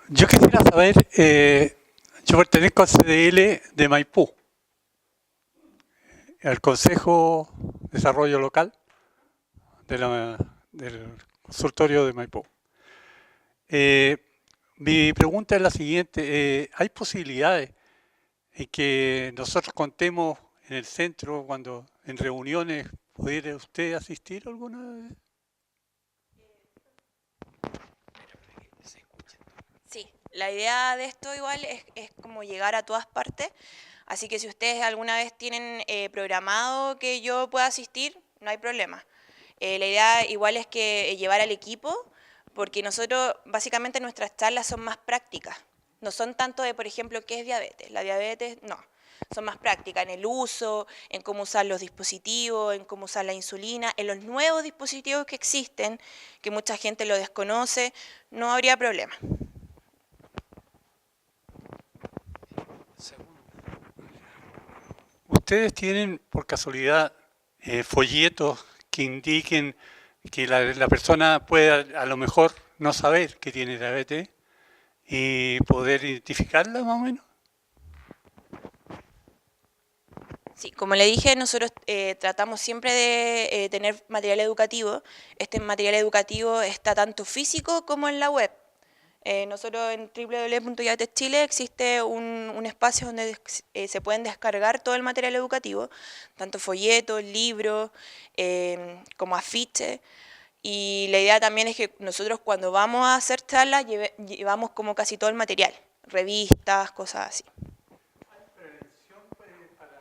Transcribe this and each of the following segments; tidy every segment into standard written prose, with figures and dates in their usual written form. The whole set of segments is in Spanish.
Yo quisiera saber, yo pertenezco al CDL de Maipú, al Consejo de Desarrollo Local del consultorio de Maipú. Eh, Mi pregunta es la siguiente, ¿hay posibilidades en que nosotros contemos en el centro, cuando en reuniones, pudiera usted asistir alguna vez? Sí, la idea de esto igual es como llegar a todas partes, así que si ustedes alguna vez tienen programado que yo pueda asistir, no hay problema. La idea igual es que llevar al equipo, porque nosotros básicamente nuestras charlas son más prácticas, no son tanto de, por ejemplo, qué es diabetes. La diabetes, no, son más prácticas en el uso, en cómo usar los dispositivos, en cómo usar la insulina, en los nuevos dispositivos que existen, que mucha gente lo desconoce, no habría problema. ¿Ustedes tienen por casualidad folletos que indiquen que la persona puede a lo mejor no saber que tiene diabetes y poder identificarla más o menos? Sí, como le dije, nosotros tratamos siempre de tener material educativo. Este material educativo está tanto físico como en la web. Nosotros en www.diabetes Chile existe un espacio donde se pueden descargar todo el material educativo, tanto folletos, libros, como afiches. Y la idea también es que nosotros cuando vamos a hacer charlas llevamos como casi todo el material, revistas, cosas así. Prevención para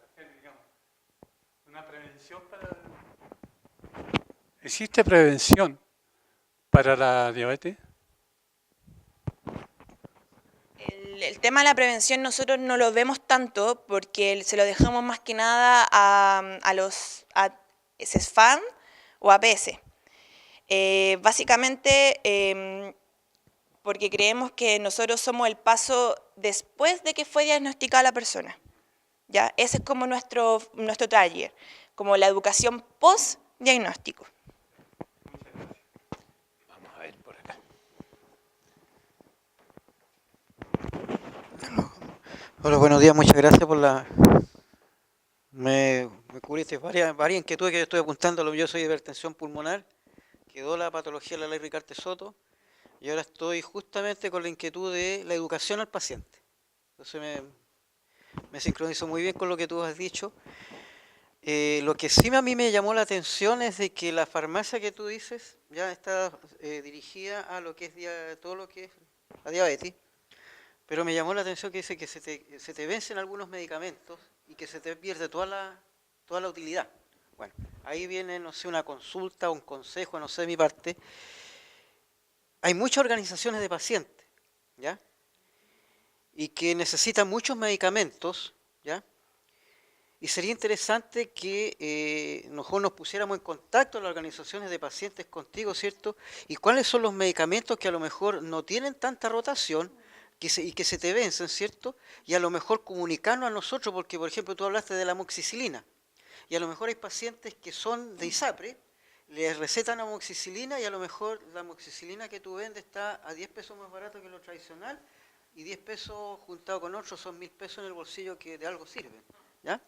hacer, digamos, una prevención para... ¿Existe prevención para la diabetes? El tema de la prevención nosotros no lo vemos tanto porque se lo dejamos más que nada a los CESFAM o APS. Básicamente porque creemos que nosotros somos el paso después de que fue diagnosticada la persona. ¿Ya? Ese es como nuestro taller, como la educación post-diagnóstico. Vamos a ver por acá. Hola, buenos días, muchas gracias por la... Me cubriste varias inquietudes que yo estoy apuntando. Yo soy de hipertensión pulmonar, quedó la patología de la ley Ricarte Soto, y ahora estoy justamente con la inquietud de la educación al paciente. Entonces me sincronizo muy bien con lo que tú has dicho. Lo que sí a mí me llamó la atención es de que la farmacia que tú dices ya está dirigida a lo que es todo lo que es la diabetes, pero me llamó la atención que dice que se te vencen algunos medicamentos y que se te pierde toda la utilidad. Bueno, ahí viene, no sé, una consulta, un consejo, no sé de mi parte. Hay muchas organizaciones de pacientes, ¿ya? Y que necesitan muchos medicamentos, ¿ya? Y sería interesante que nosotros nos pusiéramos en contacto las organizaciones de pacientes contigo, ¿cierto? Y cuáles son los medicamentos que a lo mejor no tienen tanta rotación y que se te vencen, ¿cierto? Y a lo mejor comunicarnos a nosotros, porque por ejemplo tú hablaste de la amoxicilina, y a lo mejor hay pacientes que son de ISAPRE, les recetan amoxicilina y a lo mejor la amoxicilina que tú vendes está a 10 pesos más barato que lo tradicional, y 10 pesos juntado con otros son 1000 pesos en el bolsillo que de algo sirven, ¿ya?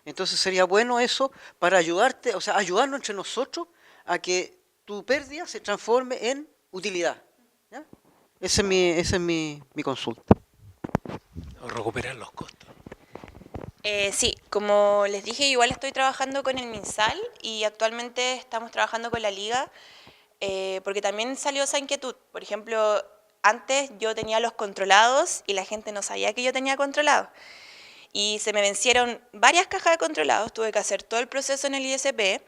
Entonces sería bueno eso para ayudarte, o sea, ayudarnos entre nosotros a que tu pérdida se transforme en utilidad, ¿ya? Esa es mi consulta. O recuperar los costos. Sí, como les dije, igual estoy trabajando con el MinSal y actualmente estamos trabajando con la Liga porque también salió esa inquietud. Por ejemplo, antes yo tenía los controlados y la gente no sabía que yo tenía controlados. Y se me vencieron varias cajas de controlados, tuve que hacer todo el proceso en el ISP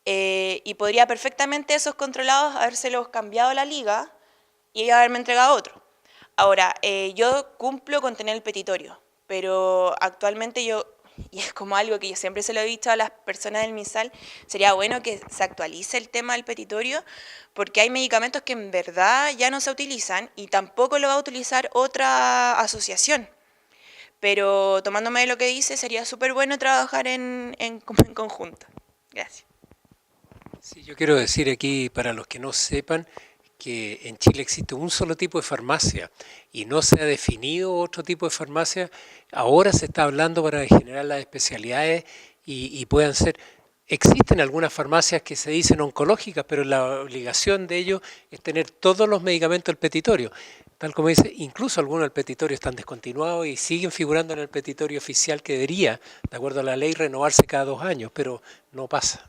y podría perfectamente esos controlados habérselos cambiado a la Liga y haberme entregado otro. Ahora, yo cumplo con tener el petitorio, pero actualmente yo, y es como algo que yo siempre se lo he dicho a las personas del MinSal, sería bueno que se actualice el tema del petitorio, porque hay medicamentos que en verdad ya no se utilizan y tampoco lo va a utilizar otra asociación. Pero tomándome de lo que dice, sería súper bueno trabajar en conjunto. Gracias. Sí, yo quiero decir aquí, para los que no sepan, que en Chile existe un solo tipo de farmacia y no se ha definido otro tipo de farmacia, ahora se está hablando para generar las especialidades y puedan ser. Existen algunas farmacias que se dicen oncológicas, pero la obligación de ellos es tener todos los medicamentos del petitorio. Tal como dice, incluso algunos del petitorio están descontinuados y siguen figurando en el petitorio oficial que debería, de acuerdo a la ley, renovarse cada 2 años, pero no pasa.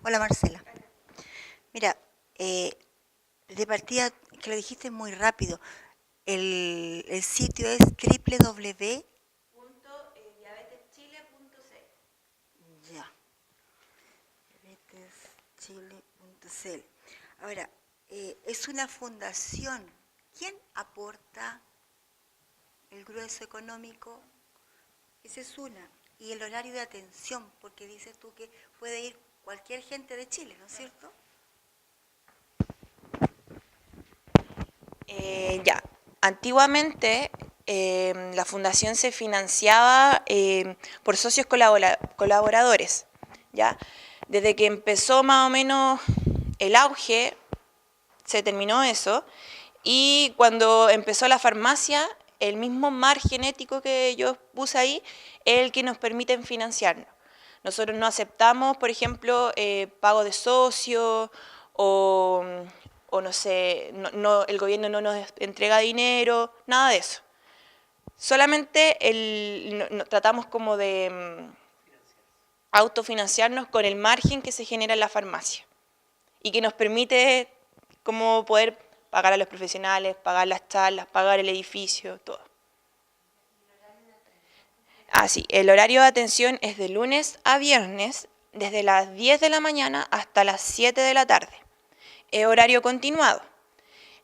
Hola Marcela. Mira, de partida, que lo dijiste muy rápido, el sitio es www. Ya. diabeteschile.cl. Ahora, es una fundación. ¿Quién aporta el grueso económico? Esa es una. Y el horario de atención, porque dices tú que puede ir cualquier gente de Chile, ¿no es cierto? Ya, antiguamente la fundación se financiaba por socios colaboradores, ¿ya? Desde que empezó más o menos el auge, se terminó eso, y cuando empezó la farmacia, el mismo margen ético que yo puse ahí es el que nos permite financiarnos. Nosotros no aceptamos, por ejemplo, pago de socio o no sé, el gobierno no nos entrega dinero, nada de eso. Solamente tratamos como de autofinanciarnos con el margen que se genera en la farmacia y que nos permite como poder pagar a los profesionales, pagar las charlas, pagar el edificio, todo. Ah, sí, el horario de atención es de lunes a viernes, desde las 10 de la mañana hasta las 7 de la tarde. Es horario continuado.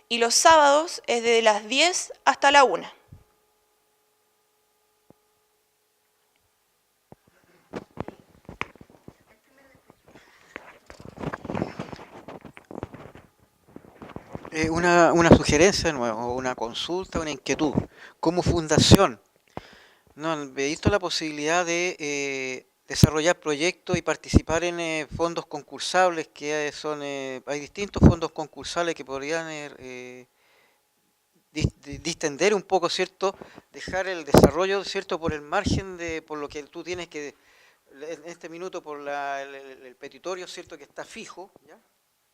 Y los sábados es desde las 10 hasta la 1. Una sugerencia de nuevo, una consulta, una inquietud. Como fundación, ¿no han visto la posibilidad de desarrollar proyectos y participar en fondos concursables que son, hay distintos fondos concursables que podrían distender un poco, ¿cierto? Dejar el desarrollo, ¿cierto? Por el margen de, por lo que tú tienes que, en este minuto, por el petitorio, ¿cierto? Que está fijo, ¿ya?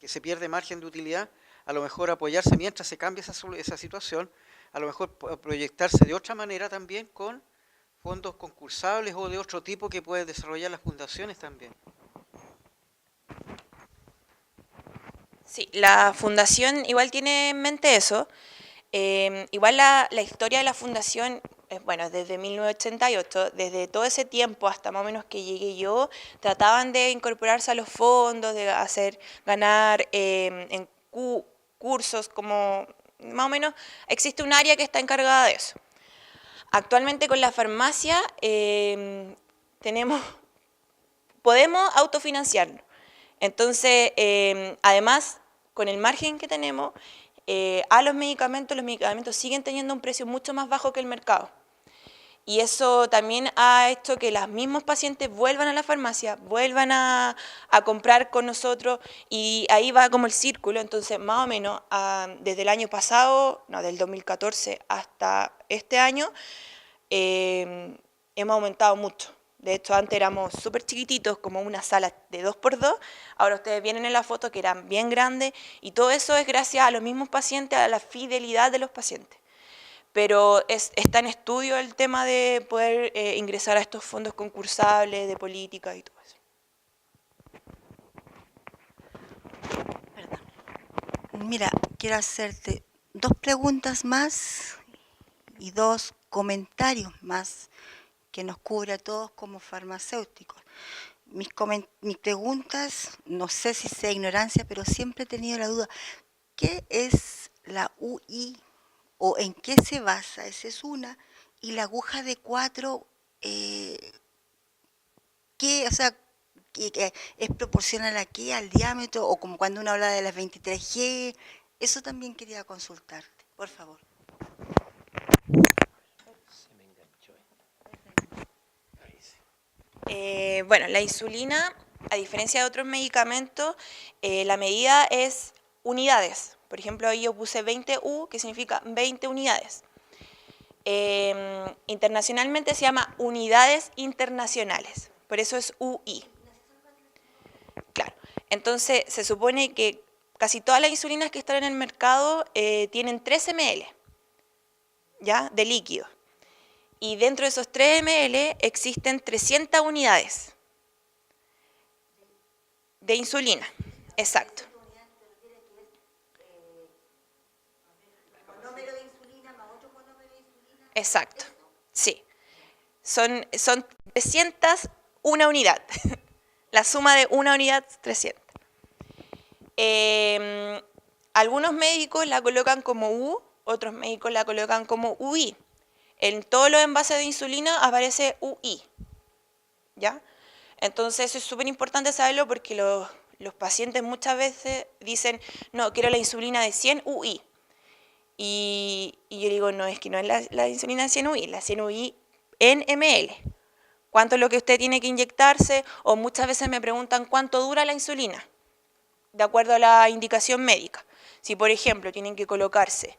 Que se pierde margen de utilidad, a lo mejor apoyarse mientras se cambia esa situación, a lo mejor proyectarse de otra manera también con fondos concursables o de otro tipo que pueden desarrollar las fundaciones también. Sí, la fundación igual tiene en mente eso. Igual la historia de la fundación, bueno, desde 1988, desde todo ese tiempo hasta más o menos que llegué yo, trataban de incorporarse a los fondos, de ganar en cursos, como más o menos existe un área que está encargada de eso. Actualmente con la farmacia podemos autofinanciarnos. Entonces, además, con el margen que tenemos, a los medicamentos siguen teniendo un precio mucho más bajo que el mercado. Y eso también ha hecho que los mismos pacientes vuelvan a la farmacia, vuelvan a comprar con nosotros, y ahí va como el círculo. Entonces, más o menos, desde el año pasado, no, del 2014 hasta este año, hemos aumentado mucho. De hecho, antes éramos súper chiquititos, como una sala de 2x2. Ahora ustedes vienen en la foto que eran bien grandes, y todo eso es gracias a los mismos pacientes, a la fidelidad de los pacientes. Pero está en estudio el tema de poder ingresar a estos fondos concursables de política y todo eso. Perdón. Mira, quiero hacerte 2 preguntas más y 2 comentarios más que nos cubre a todos como farmacéuticos. Mis preguntas, no sé si sea ignorancia, pero siempre he tenido la duda. ¿Qué es la UI o en qué se basa? Esa es una. Y la aguja de 4, ¿qué, o sea, que es proporcional a qué? ¿Al diámetro? O como cuando uno habla de las 23G. Eso también quería consultarte, por favor. Bueno, la insulina a diferencia de otros medicamentos, la medida es unidades. Por ejemplo, ahí yo puse 20 U, que significa 20 unidades. Internacionalmente se llama unidades internacionales, por eso es UI. Claro, entonces se supone que casi todas las insulinas que están en el mercado tienen 3 ml, ¿ya? De líquido. Y dentro de esos 3 ml existen 300 unidades de insulina, exacto. Exacto, sí. Son 300 una unidad. La suma de una unidad, 300. Algunos médicos la colocan como U, otros médicos la colocan como UI. En todos los envases de insulina aparece UI, ¿ya? Entonces eso es súper importante saberlo porque los pacientes muchas veces dicen, no, quiero la insulina de 100 UI. Y yo digo, no, es que no es la insulina de 100 UI, la 100 UI en ml. ¿Cuánto es lo que usted tiene que inyectarse? O muchas veces me preguntan cuánto dura la insulina, de acuerdo a la indicación médica. Si, por ejemplo, tienen que colocarse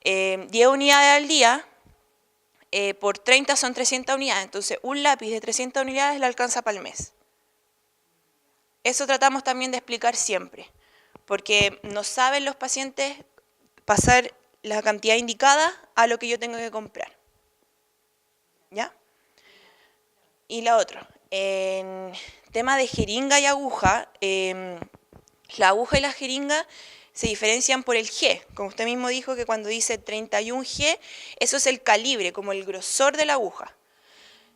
10 unidades al día, por 30 son 300 unidades. Entonces, un lápiz de 300 unidades le alcanza para el mes. Eso tratamos también de explicar siempre, porque no saben los pacientes pasar la cantidad indicada a lo que yo tengo que comprar. ¿Ya? Y la otra, en tema de jeringa y aguja, la aguja y la jeringa se diferencian por el G. Como usted mismo dijo que cuando dice 31 G, eso es el calibre, como el grosor de la aguja.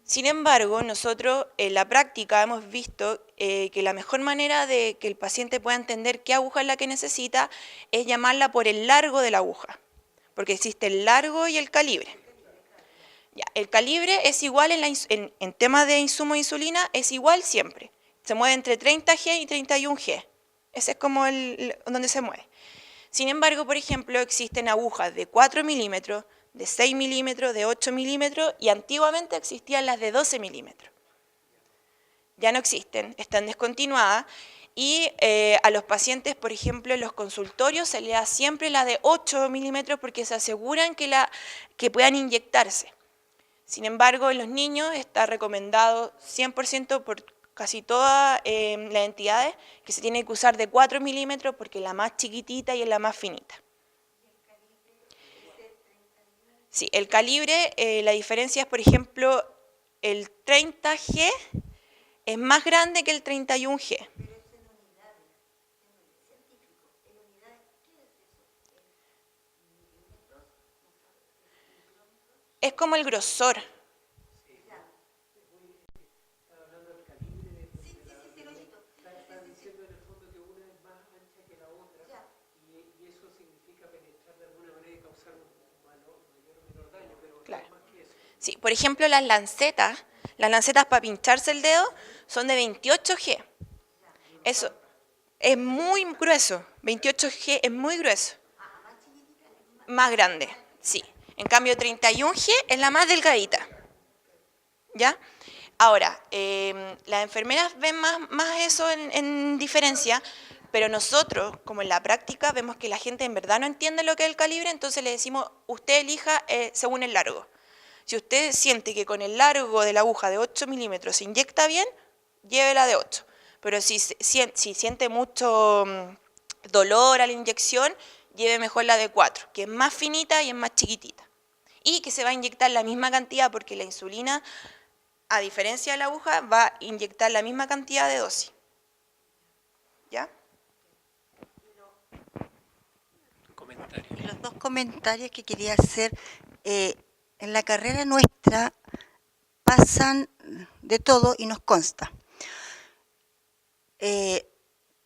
Sin embargo, nosotros en la práctica hemos visto que la mejor manera de que el paciente pueda entender qué aguja es la que necesita es llamarla por el largo de la aguja, porque existe el largo y el calibre. Ya, el calibre es igual en temas de insumo de insulina, es igual siempre. Se mueve entre 30 G y 31 G. Ese es como donde se mueve. Sin embargo, por ejemplo, existen agujas de 4 milímetros, de 6 milímetros, de 8 milímetros y antiguamente existían las de 12 milímetros. Ya no existen, están descontinuadas y a los pacientes, por ejemplo, en los consultorios se les da siempre la de 8 milímetros porque se aseguran que puedan inyectarse. Sin embargo, en los niños está recomendado 100% por casi todas las entidades que se tiene que usar de 4 milímetros porque es la más chiquitita y es la más finita. Sí, el calibre, la diferencia es, por ejemplo, el 30G es más grande que el 31G. Es como el grosor. Claro. Sí, por ejemplo, las lancetas para pincharse el dedo son de 28G. Eso es muy grueso. 28G es muy grueso. Más grande, sí. En cambio, 31G es la más delgadita. ¿Ya? Ahora, las enfermeras ven más eso en diferencia, pero nosotros, como en la práctica, vemos que la gente en verdad no entiende lo que es el calibre, entonces le decimos, usted elija según el largo. Si usted siente que con el largo de la aguja de 8 milímetros se inyecta bien, llévela de 8. Pero si siente mucho dolor a la inyección, lleve mejor la de 4, que es más finita y es más chiquitita. Y que se va a inyectar la misma cantidad porque la insulina, a diferencia de la aguja, va a inyectar la misma cantidad de dosis. ¿Ya? Los dos comentarios que quería hacer. En la carrera nuestra pasan de todo y nos consta.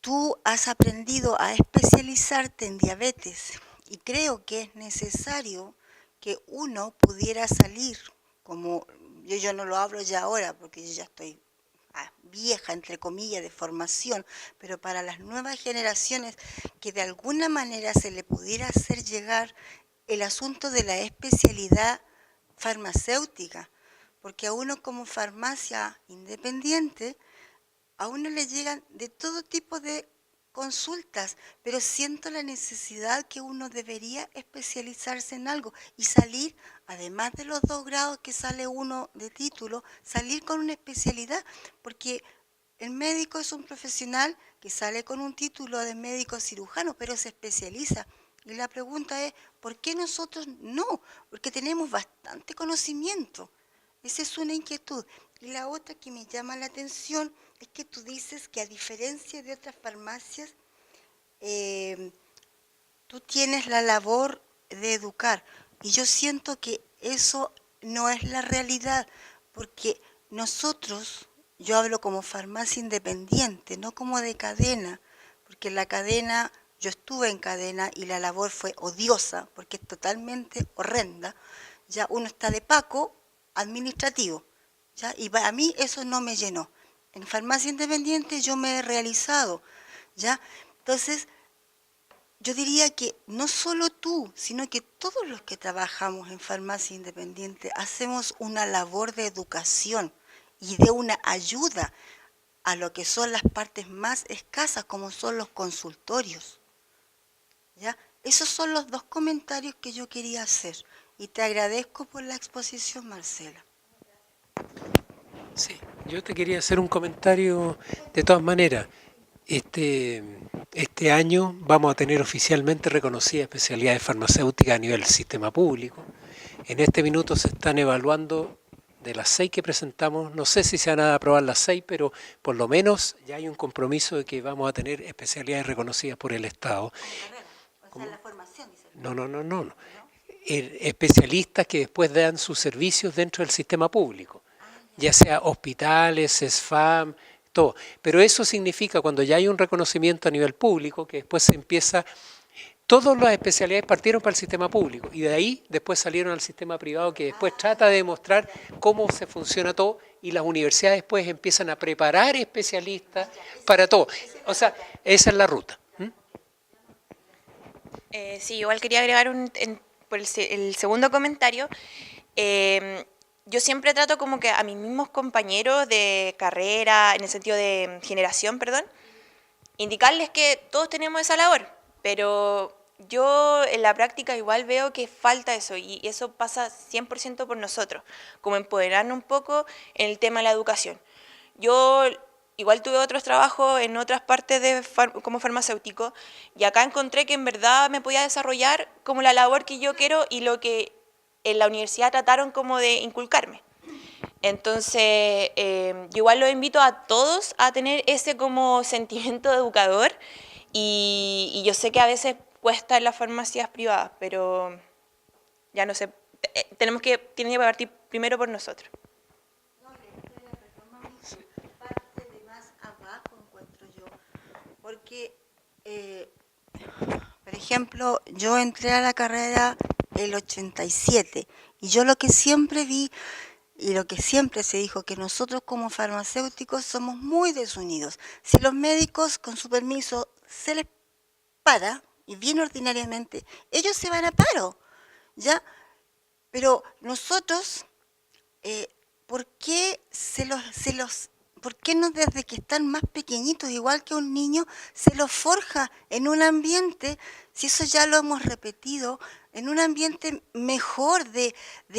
Tú has aprendido a especializarte en diabetes y creo que es necesario que uno pudiera salir, como yo no lo hablo ya ahora porque yo ya estoy vieja, entre comillas, de formación, pero para las nuevas generaciones que de alguna manera se le pudiera hacer llegar el asunto de la especialidad farmacéutica, porque a uno como farmacia independiente a uno le llegan de todo tipo de consultas, pero siento la necesidad que uno debería especializarse en algo y salir, además de los 2 grados que sale uno de título, salir con una especialidad, porque el médico es un profesional que sale con un título de médico cirujano, pero se especializa. Y la pregunta es, ¿por qué nosotros no? Porque tenemos bastante conocimiento. Esa es una inquietud. Y la otra que me llama la atención es que tú dices que a diferencia de otras farmacias, tú tienes la labor de educar. Y yo siento que eso no es la realidad, porque nosotros, yo hablo como farmacia independiente, no como de cadena, porque la cadena, yo estuve en cadena y la labor fue odiosa, porque es totalmente horrenda. Ya uno está de paco administrativo, ¿ya? Y para mí eso no me llenó. En farmacia independiente yo me he realizado, ¿ya? Entonces, yo diría que no solo tú, sino que todos los que trabajamos en farmacia independiente hacemos una labor de educación y de una ayuda a lo que son las partes más escasas, como son los consultorios, ¿ya? Esos son los 2 comentarios que yo quería hacer. Y te agradezco por la exposición, Marcela. Sí, yo te quería hacer un comentario de todas maneras. Este año vamos a tener oficialmente reconocidas especialidades farmacéuticas a nivel sistema público. En este minuto se están evaluando de las 6 que presentamos, no sé si se van a aprobar las 6, pero por lo menos ya hay un compromiso de que vamos a tener especialidades reconocidas por el Estado. O sea, la formación, dice. No. Especialistas que después dan sus servicios dentro del sistema público, ya sea hospitales, SESFAM, todo. Pero eso significa cuando ya hay un reconocimiento a nivel público, que después se empieza, todas las especialidades partieron para el sistema público y de ahí después salieron al sistema privado que después trata de demostrar cómo se funciona todo y las universidades después empiezan a preparar especialistas para todo. O sea, esa es la ruta. Sí, igual quería agregar por el segundo comentario. Yo siempre trato como que a mis mismos compañeros de carrera, en el sentido de generación, perdón, indicarles que todos tenemos esa labor, pero yo en la práctica igual veo que falta eso y eso pasa 100% por nosotros, como empoderarnos un poco en el tema de la educación. Yo igual tuve otros trabajos en otras partes como farmacéutico y acá encontré que en verdad me podía desarrollar como la labor que yo quiero y lo que en la universidad trataron como de inculcarme. Entonces, yo igual los invito a todos a tener ese como sentimiento de educador y yo sé que a veces cuesta en las farmacias privadas, pero ya no sé, tiene que partir primero por nosotros. Parte de más abajo, encuentro yo. Porque, por ejemplo, yo entré a la carrera el 87 y yo lo que siempre vi y lo que siempre se dijo, que nosotros como farmacéuticos somos muy desunidos. Si los médicos, con su permiso, se les para, y bien ordinariamente, ellos se van a paro, ¿ya? Pero nosotros, ¿por qué por qué no desde que están más pequeñitos, igual que un niño, se los forja en un ambiente, si eso ya lo hemos repetido, en un ambiente mejor de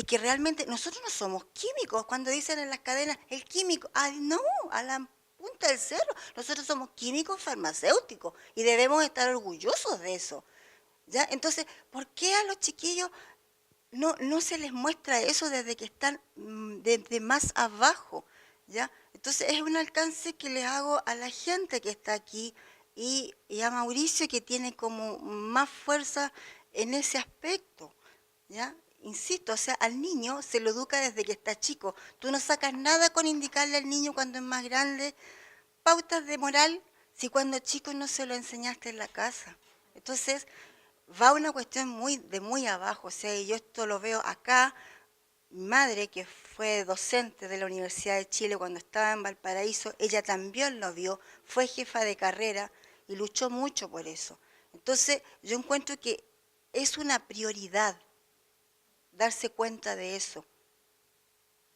que realmente nosotros no somos químicos? Cuando dicen en las cadenas, el químico, no, a la punta del cerro, nosotros somos químicos farmacéuticos y debemos estar orgullosos de eso, ¿ya? Entonces, ¿por qué a los chiquillos no se les muestra eso desde que están desde más abajo, ¿ya? Entonces es un alcance que les hago a la gente que está aquí y a Mauricio, que tiene como más fuerza en ese aspecto, ¿ya? Insisto, o sea, al niño se lo educa desde que está chico. Tú no sacas nada con indicarle al niño cuando es más grande pautas de moral si cuando chico no se lo enseñaste en la casa. Entonces, va una cuestión de muy abajo, o sea, y yo esto lo veo acá. Mi madre, que fue docente de la Universidad de Chile cuando estaba en Valparaíso, ella también lo vio, fue jefa de carrera y luchó mucho por eso. Entonces, yo encuentro que es una prioridad darse cuenta de eso.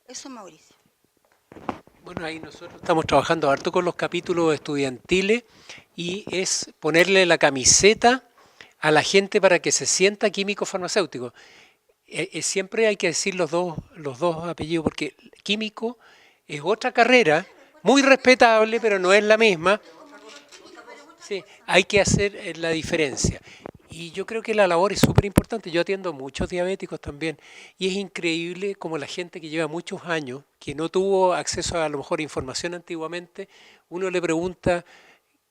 Eso, Mauricio. Bueno, ahí nosotros estamos trabajando harto con los capítulos estudiantiles y es ponerle la camiseta a la gente para que se sienta químico farmacéutico. Siempre hay que decir los dos apellidos porque químico es otra carrera muy respetable, pero no es la misma. Sí, hay que hacer la diferencia. Y yo creo que la labor es súper importante. Yo atiendo a muchos diabéticos también. Y es increíble como la gente que lleva muchos años, que no tuvo acceso a lo mejor información antiguamente, uno le pregunta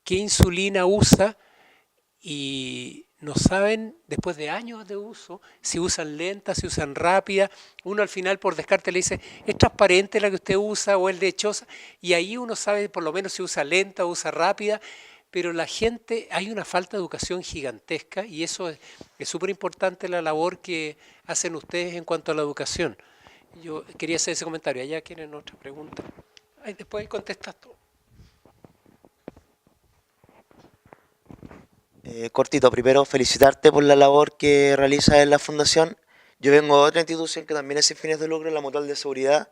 qué insulina usa y no saben, después de años de uso, si usan lenta, si usan rápida. Uno al final por descarte le dice, ¿es transparente la que usted usa o es lechosa? Y ahí uno sabe por lo menos si usa lenta o usa rápida. Pero la gente, hay una falta de educación gigantesca y eso es súper importante la labor que hacen ustedes en cuanto a la educación. Yo quería hacer ese comentario. Allá quieren otra pregunta. Ay, después contestas tú. Cortito, primero felicitarte por la labor que realizas en la fundación. Yo vengo de otra institución que también es sin fines de lucro, la Mutual de Seguridad,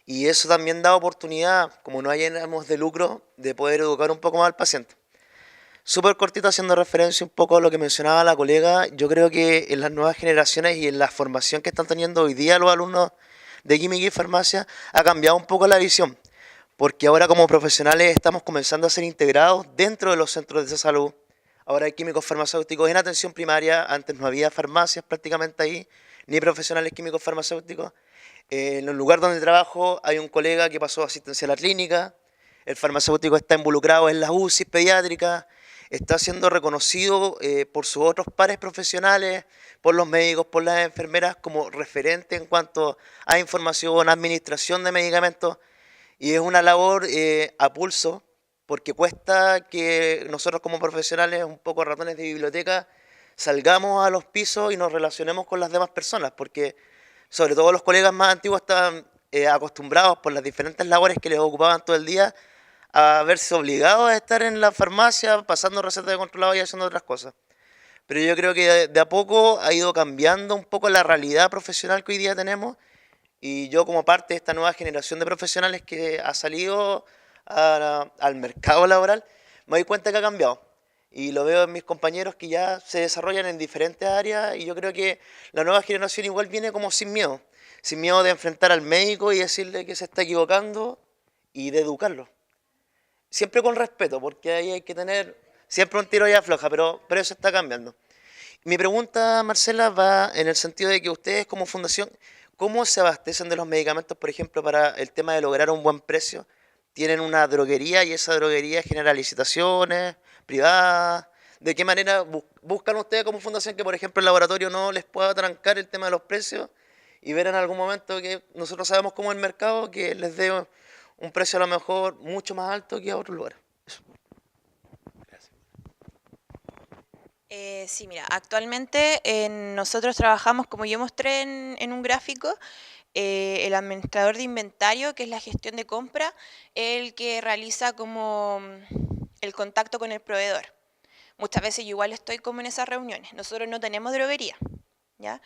y eso también da oportunidad, como no hay ánimos de lucro, de poder educar un poco más al paciente. Súper cortito, haciendo referencia un poco a lo que mencionaba la colega, yo creo que en las nuevas generaciones y en la formación que están teniendo hoy día los alumnos de química y farmacia, ha cambiado un poco la visión, porque ahora como profesionales estamos comenzando a ser integrados dentro de los centros de salud. Ahora hay químicos farmacéuticos en atención primaria, antes no había farmacias prácticamente ahí, ni profesionales químicos farmacéuticos. En el lugar donde trabajo hay un colega que pasó asistencia a la clínica, el farmacéutico está involucrado en las UCI pediátricas, está siendo reconocido por sus otros pares profesionales, por los médicos, por las enfermeras, como referente en cuanto a información, administración de medicamentos, y es una labor a pulso, porque cuesta que nosotros como profesionales, un poco ratones de biblioteca, salgamos a los pisos y nos relacionemos con las demás personas, porque sobre todo los colegas más antiguos estaban acostumbrados por las diferentes labores que les ocupaban todo el día a verse obligados a estar en la farmacia, pasando recetas de controlado y haciendo otras cosas. Pero yo creo que de a poco ha ido cambiando un poco la realidad profesional que hoy día tenemos, y yo como parte de esta nueva generación de profesionales que ha salido al mercado laboral, me doy cuenta que ha cambiado. Y lo veo en mis compañeros que ya se desarrollan en diferentes áreas, y yo creo que la nueva generación igual viene como sin miedo de enfrentar al médico y decirle que se está equivocando y de educarlo. Siempre con respeto, porque ahí hay que tener siempre un tiro y afloja, pero eso está cambiando. Mi pregunta, Marcela, va en el sentido de que ustedes como fundación, ¿cómo se abastecen de los medicamentos, por ejemplo, para el tema de lograr un buen precio? ¿Tienen una droguería y esa droguería genera licitaciones privadas? ¿De qué manera buscan ustedes como fundación que, por ejemplo, el laboratorio no les pueda trancar el tema de los precios y ver en algún momento que nosotros sabemos cómo es el mercado, que les dé un precio a lo mejor mucho más alto que a otros lugares? Eso. Sí, mira, actualmente nosotros trabajamos, como yo mostré en un gráfico, el administrador de inventario, que es la gestión de compra, el que realiza como el contacto con el proveedor. Muchas veces yo igual estoy como en esas reuniones. Nosotros no tenemos droguería, ¿ya?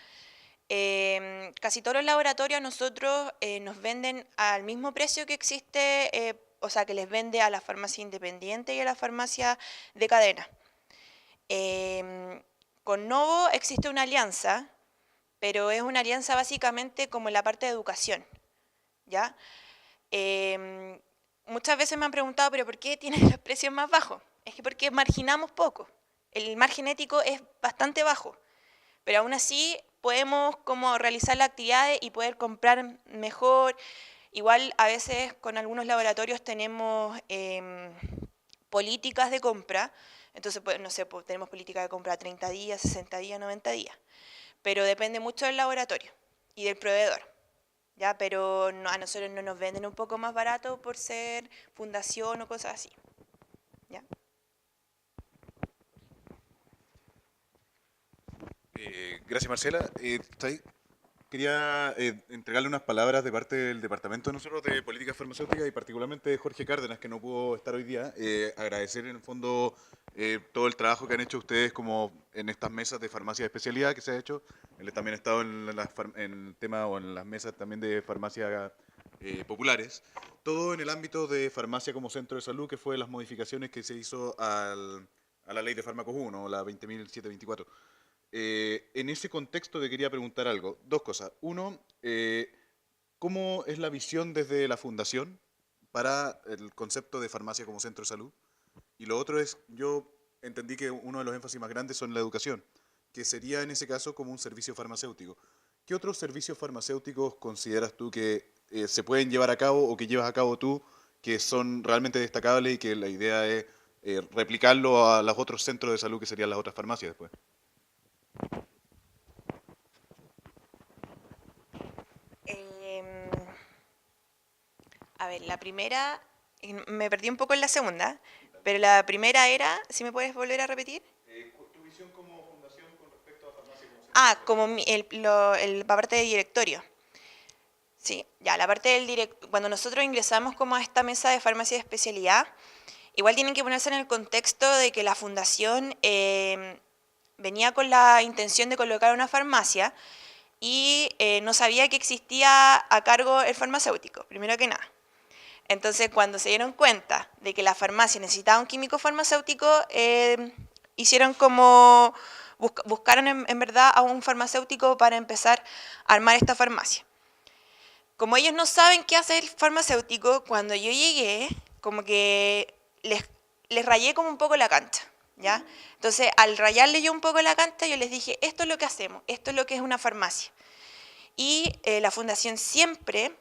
Casi todos los laboratorios a nosotros nos venden al mismo precio que existe, o sea, que les vende a la farmacia independiente y a la farmacia de cadena. Con Novo existe una alianza, pero es una alianza básicamente como en la parte de educación, ¿ya? Muchas veces me han preguntado, ¿pero por qué tienen los precios más bajos? Es que porque marginamos poco. El margen ético es bastante bajo, pero aún así podemos como realizar las actividades y poder comprar mejor. Igual a veces con algunos laboratorios tenemos políticas de compra. Entonces, pues, no sé, pues, tenemos política de compra a 30 días, 60 días, 90 días. Pero depende mucho del laboratorio y del proveedor, ¿ya? Pero no, a nosotros no nos venden un poco más barato por ser fundación o cosas así, ¿ya? Gracias, Marcela. Quería entregarle unas palabras de parte del departamento de nosotros de política farmacéutica y particularmente de Jorge Cárdenas, que no pudo estar hoy día. Agradecer en el fondo todo el trabajo que han hecho ustedes como en estas mesas de farmacia de especialidad que se ha hecho. Él también ha estado en el tema o en las mesas también de farmacia populares, todo en el ámbito de farmacia como centro de salud, que fue las modificaciones que se hizo a la ley de fármacos 1, la 20.724. En ese contexto te quería preguntar algo, dos cosas. Uno, ¿cómo es la visión desde la Fundación para el concepto de farmacia como centro de salud? Y lo otro es, yo entendí que uno de los énfasis más grandes son la educación, que sería en ese caso como un servicio farmacéutico. ¿Qué otros servicios farmacéuticos consideras tú que se pueden llevar a cabo o que llevas a cabo tú que son realmente destacables y que la idea es replicarlo a los otros centros de salud que serían las otras farmacias después? A ver, la primera, me perdí un poco en la segunda, pero la primera era, ¿si me puedes volver a repetir? Tu visión como fundación con respecto a farmacia como centro. Ah, como la parte de directorio. Sí, ya, la parte del directorio, cuando nosotros ingresamos como a esta mesa de farmacia de especialidad, igual tienen que ponerse en el contexto de que la fundación venía con la intención de colocar una farmacia y no sabía que existía a cargo el farmacéutico, primero que nada. Entonces, cuando se dieron cuenta de que la farmacia necesitaba un químico farmacéutico, hicieron como, buscaron en verdad a un farmacéutico para empezar a armar esta farmacia. Como ellos no saben qué hace el farmacéutico, cuando yo llegué, como que les rayé como un poco la cancha, ¿ya? Entonces, al rayarle yo un poco la cancha, yo les dije, esto es lo que hacemos, esto es lo que es una farmacia. Y la fundación siempre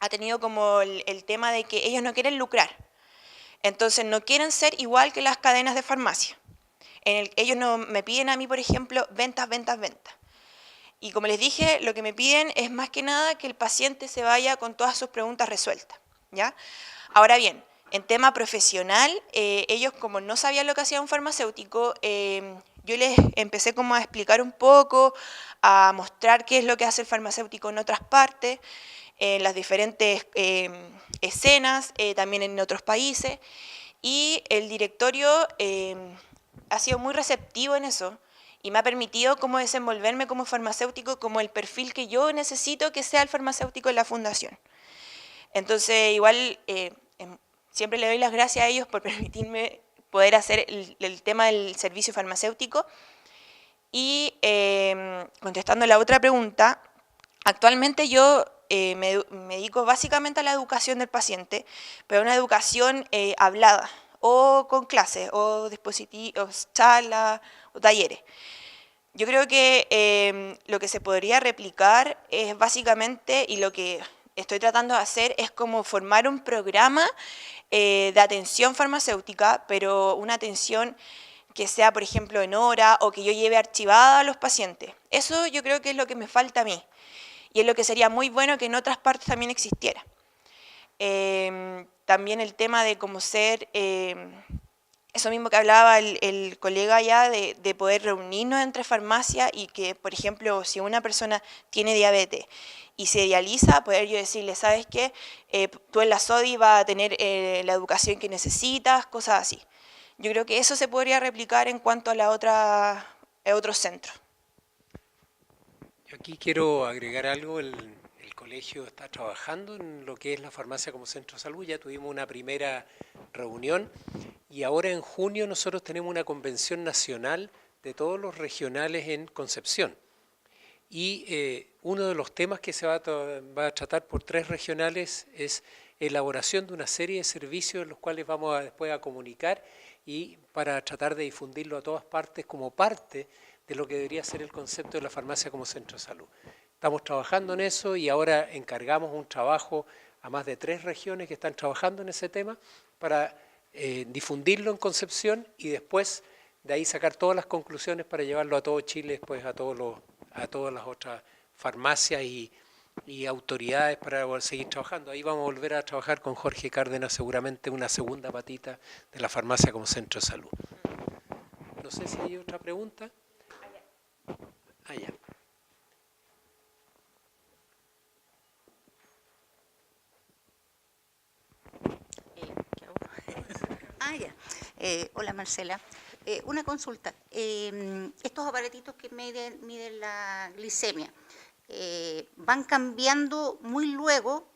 ha tenido como el tema de que ellos no quieren lucrar. Entonces, no quieren ser igual que las cadenas de farmacia. Ellos no me piden a mí, por ejemplo, ventas, ventas, ventas. Y como les dije, lo que me piden es más que nada que el paciente se vaya con todas sus preguntas resueltas, ¿ya? Ahora bien, en tema profesional, ellos como no sabían lo que hacía un farmacéutico, yo les empecé como a explicar un poco, a mostrar qué es lo que hace el farmacéutico en otras partes, en las diferentes escenas, también en otros países, y el directorio ha sido muy receptivo en eso, y me ha permitido como desenvolverme como farmacéutico, como el perfil que yo necesito que sea el farmacéutico en la fundación. Entonces, igual, siempre le doy las gracias a ellos por permitirme poder hacer el tema del servicio farmacéutico. Y contestando la otra pregunta, actualmente yo me dedico básicamente a la educación del paciente, pero una educación hablada, o con clases, o dispositivos, charlas, o talleres. Yo creo que lo que se podría replicar es básicamente, y lo que estoy tratando de hacer, es como formar un programa de atención farmacéutica, pero una atención que sea, por ejemplo, en hora, o que yo lleve archivada a los pacientes. Eso yo creo que es lo que me falta a mí, y es lo que sería muy bueno que en otras partes también existiera. También el tema de cómo ser, eso mismo que hablaba el colega allá, de poder reunirnos entre farmacias y que, por ejemplo, si una persona tiene diabetes y se dializa, poder yo decirle, ¿sabes qué? Tú en la SODI vas a tener la educación que necesitas, cosas así. Yo creo que eso se podría replicar en cuanto a otros centros. Yo aquí quiero agregar algo. El colegio está trabajando en lo que es la farmacia como centro de salud. Ya tuvimos una primera reunión y ahora en junio nosotros tenemos una convención nacional de todos los regionales en Concepción. Y uno de los temas que se va a tratar por 3 regionales es elaboración de una serie de servicios los cuales vamos después a comunicar y para tratar de difundirlo a todas partes como parte de lo que debería ser el concepto de la farmacia como centro de salud. Estamos trabajando en eso y ahora encargamos un trabajo a más de 3 regiones que están trabajando en ese tema para difundirlo en Concepción y después de ahí sacar todas las conclusiones para llevarlo a todo Chile, después a todas las otras farmacias y autoridades para poder seguir trabajando. Ahí vamos a volver a trabajar con Jorge Cárdenas, seguramente una segunda patita de la farmacia como centro de salud. No sé si hay otra pregunta. Allá. Hola Marcela. Una consulta. Estos aparatitos que miden la glicemia, ¿van cambiando muy luego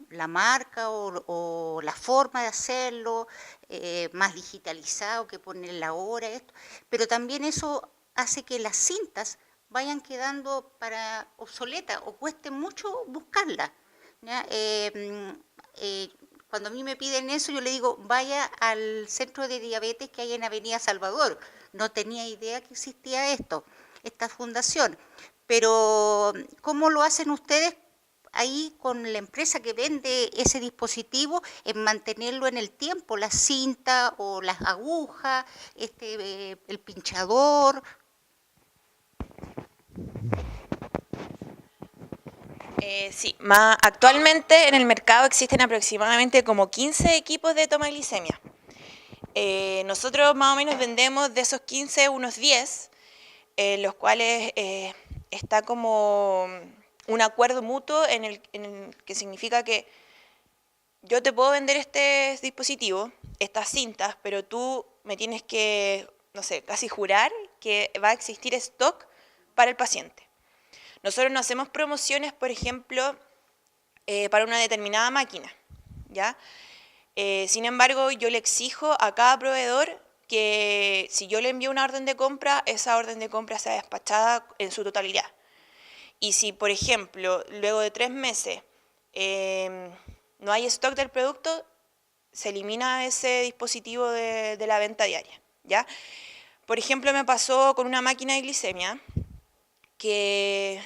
la marca o la forma de hacerlo, más digitalizado, que ponen la hora, esto, pero también eso hace que las cintas vayan quedando para obsoletas o cueste mucho buscarlas. ¿Ya? Cuando a mí me piden eso, yo le digo, vaya al centro de diabetes que hay en Avenida Salvador. No tenía idea que existía esta fundación. Pero, ¿cómo lo hacen ustedes ahí con la empresa que vende ese dispositivo en mantenerlo en el tiempo? La cinta o las agujas, el pinchador. Sí, actualmente en el mercado existen aproximadamente como 15 equipos de toma de glicemia. Nosotros más o menos vendemos de esos 15 unos 10, los cuales está como un acuerdo mutuo en el que significa que yo te puedo vender este dispositivo, estas cintas, pero tú me tienes que, no sé, casi jurar que va a existir stock para el paciente. Nosotros no hacemos promociones, por ejemplo, para una determinada máquina, ¿ya? Sin embargo, yo le exijo a cada proveedor que si yo le envío una orden de compra, esa orden de compra sea despachada en su totalidad. Y si, por ejemplo, luego de 3 meses no hay stock del producto, se elimina ese dispositivo de la venta diaria, ¿ya? Por ejemplo, me pasó con una máquina de glicemia que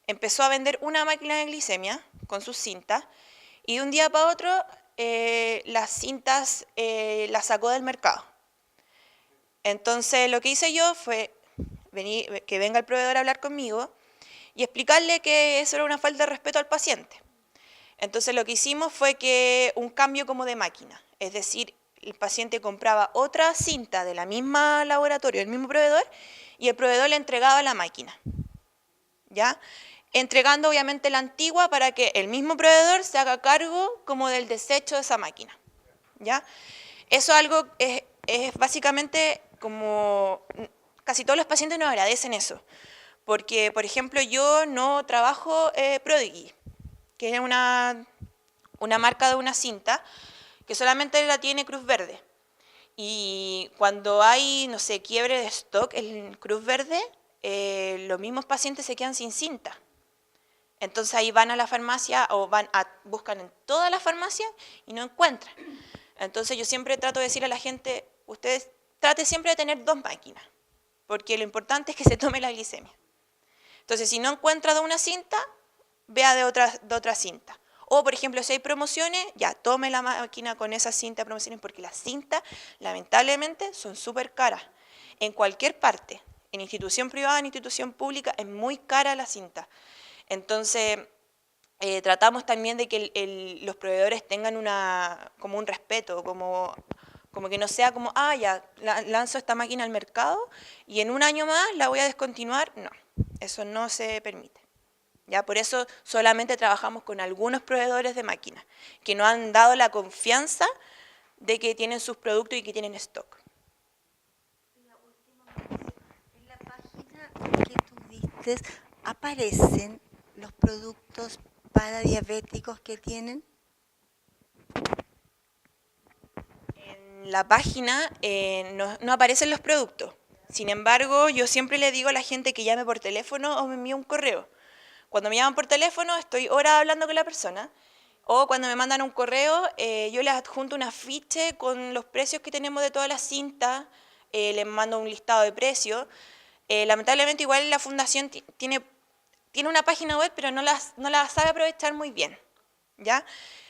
empezó a vender una máquina de glicemia con sus cintas y de un día para otro las cintas las sacó del mercado. Entonces lo que hice yo fue que venga el proveedor a hablar conmigo y explicarle que eso era una falta de respeto al paciente. Entonces lo que hicimos fue que un cambio como de máquina, es decir, el paciente compraba otra cinta de la misma laboratorio, del mismo proveedor, y el proveedor le entregaba la máquina, ¿ya? Entregando obviamente la antigua para que el mismo proveedor se haga cargo como del desecho de esa máquina, ¿ya? Eso algo es básicamente como casi todos los pacientes nos agradecen eso, porque por ejemplo yo no trabajo Prodigy, que es una marca de una cinta que solamente la tiene Cruz Verde. Y cuando hay, no sé, quiebre de stock en Cruz Verde, los mismos pacientes se quedan sin cinta. Entonces ahí van a la farmacia o buscan en toda la farmacia y no encuentran. Entonces yo siempre trato de decir a la gente, ustedes traten siempre de tener 2 máquinas, porque lo importante es que se tome la glicemia. Entonces si no encuentra de una cinta, vea de otra cinta. O, por ejemplo, si hay promociones, ya tome la máquina con esa cinta de promociones, porque las cintas, lamentablemente, son súper caras. En cualquier parte, en institución privada, en institución pública, es muy cara la cinta. Entonces, tratamos también de que los proveedores tengan como un respeto, como que no sea como, ya, lanzo esta máquina al mercado y en un año más la voy a descontinuar. No, eso no se permite. ¿Ya? Por eso solamente trabajamos con algunos proveedores de máquinas que nos han dado la confianza de que tienen sus productos y que tienen stock. En la página que tú diste, ¿aparecen los productos para diabéticos que tienen? En la página no aparecen los productos. Sin embargo, yo siempre le digo a la gente que llame por teléfono o me envíe un correo. Cuando me llaman por teléfono, estoy horas hablando con la persona, o cuando me mandan un correo, yo les adjunto un afiche con los precios que tenemos de todas las cintas, les mando un listado de precios. Lamentablemente, igual la fundación tiene una página web, pero no la sabe aprovechar muy bien, ¿ya?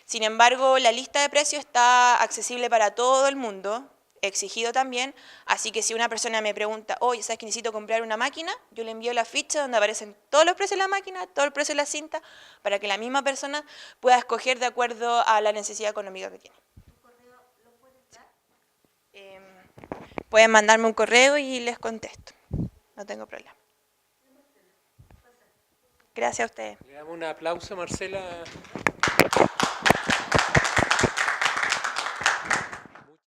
Sin embargo, la lista de precios está accesible para todo el mundo, exigido también, así que si una persona me pregunta, oye, ¿sabes que necesito comprar una máquina? Yo le envío la ficha donde aparecen todos los precios de la máquina, todo el precio de la cinta, para que la misma persona pueda escoger de acuerdo a la necesidad económica que tiene. ¿Tu correo lo puedes dar? Pueden mandarme un correo y les contesto, no tengo problema. Gracias a ustedes. Le damos un aplauso, Marcela.